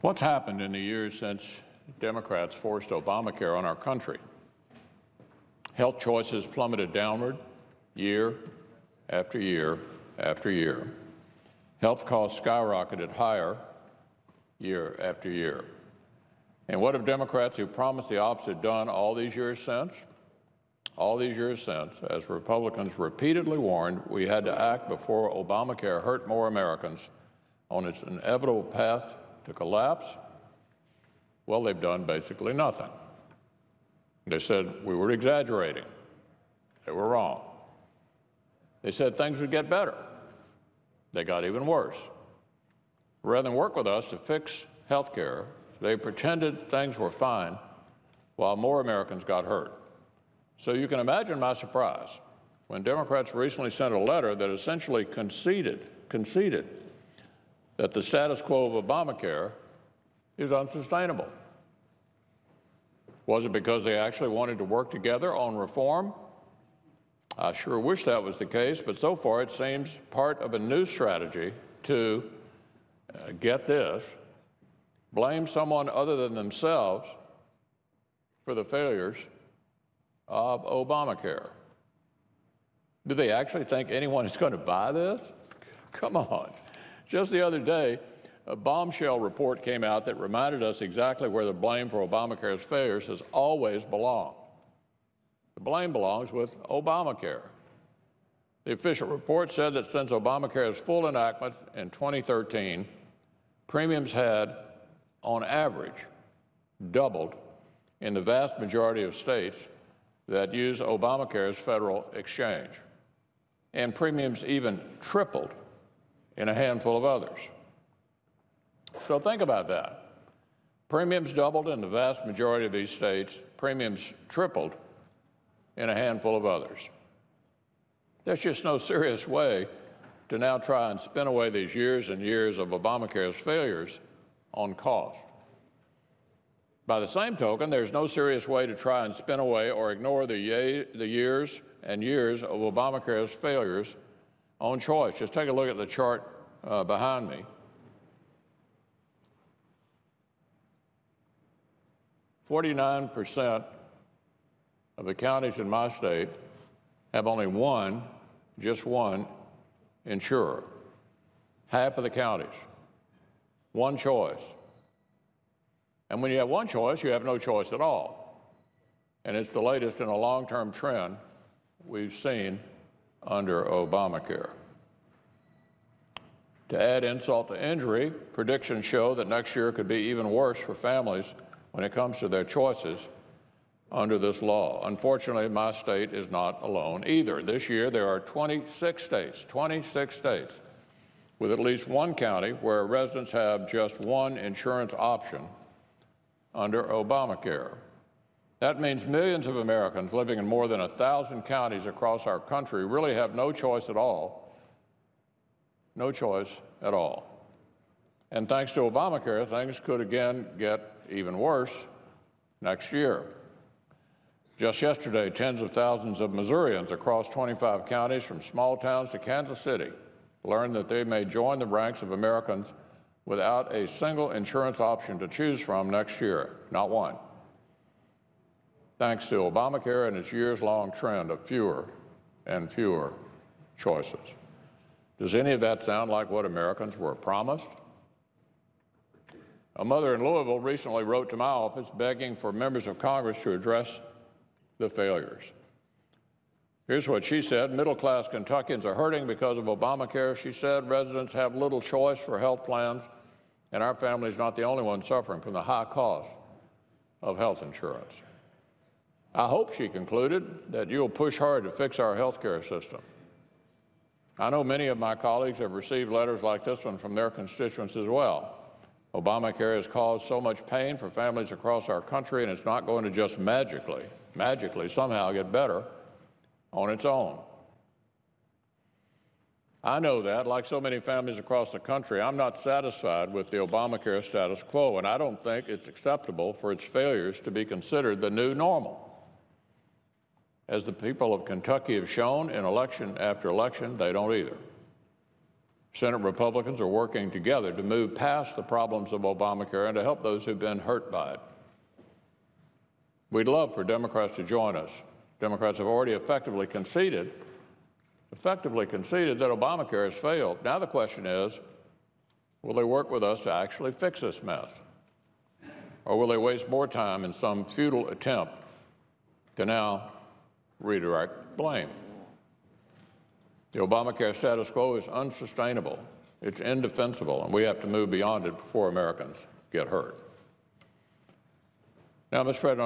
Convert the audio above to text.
What's happened in the years since Democrats forced Obamacare on our country? Health choices plummeted downward year after year after year. Health costs skyrocketed higher year after year. And what have Democrats who promised the opposite done all these years since? All these years since, as Republicans repeatedly warned we had to act before Obamacare hurt more Americans on its inevitable path to collapse, well, they've done basically nothing. They said we were exaggerating. They were wrong. They said things would get better. They got even worse. Rather than work with us to fix health care, they pretended things were fine while more Americans got hurt. So you can imagine my surprise when Democrats recently sent a letter that essentially conceded that the status quo of Obamacare is unsustainable. Was it because they actually wanted to work together on reform? I sure wish that was the case, but so far it seems part of a new strategy to, get this, blame someone other than themselves for the failures of Obamacare. Do they actually think anyone is going to buy this? Come on. Just the other day, a bombshell report came out that reminded us exactly where the blame for Obamacare's failures has always belonged. The blame belongs with Obamacare. The official report said that since Obamacare's full enactment in 2013, premiums had, on average, doubled in the vast majority of states that use Obamacare's federal exchange, and premiums even tripled in a handful of others. So think about that. Premiums doubled in the vast majority of these states. Premiums tripled in a handful of others. There's just no serious way to now try and spin away these years and years of Obamacare's failures on cost. By the same token, there's no serious way to try and spin away or ignore the years and years of Obamacare's failures on choice. Just take a look at the chart behind me. 49% of the counties in my state have only one, just one, insurer. Half of the counties, one choice. And when you have one choice, you have no choice at all. And it's the latest in a long-term trend we've seen under Obamacare. To add insult to injury, predictions show that next year could be even worse for families when it comes to their choices under this law. Unfortunately, my state is not alone either. This year, there are 26 states, with at least one county where residents have just one insurance option under Obamacare. That means millions of Americans living in more than 1,000 counties across our country really have no choice at all. No choice at all. And thanks to Obamacare, things could again get even worse next year. Just yesterday, tens of thousands of Missourians across 25 counties, from small towns to Kansas City, learned that they may join the ranks of Americans without a single insurance option to choose from next year, not one, thanks to Obamacare and its years-long trend of fewer and fewer choices. Does any of that sound like what Americans were promised? A mother in Louisville recently wrote to my office begging for members of Congress to address the failures. Here's what she said: middle-class Kentuckians are hurting because of Obamacare. She said residents have little choice for health plans, and our family is not the only one suffering from the high cost of health insurance. I hope, she concluded, that you'll push hard to fix our health care system. I know many of my colleagues have received letters like this one from their constituents as well. Obamacare has caused so much pain for families across our country, and it's not going to just magically somehow get better on its own. I know that, like so many families across the country, I'm not satisfied with the Obamacare status quo, and I don't think it's acceptable for its failures to be considered the new normal. As the people of Kentucky have shown in election after election, they don't either. Senate Republicans are working together to move past the problems of Obamacare and to help those who've been hurt by it. We'd love for Democrats to join us. Democrats have already effectively conceded that Obamacare has failed. Now the question is, will they work with us to actually fix this mess? Or will they waste more time in some futile attempt to now redirect blame? The Obamacare status quo is unsustainable. It's indefensible, and we have to move beyond it before Americans get hurt. Now, Mr. President,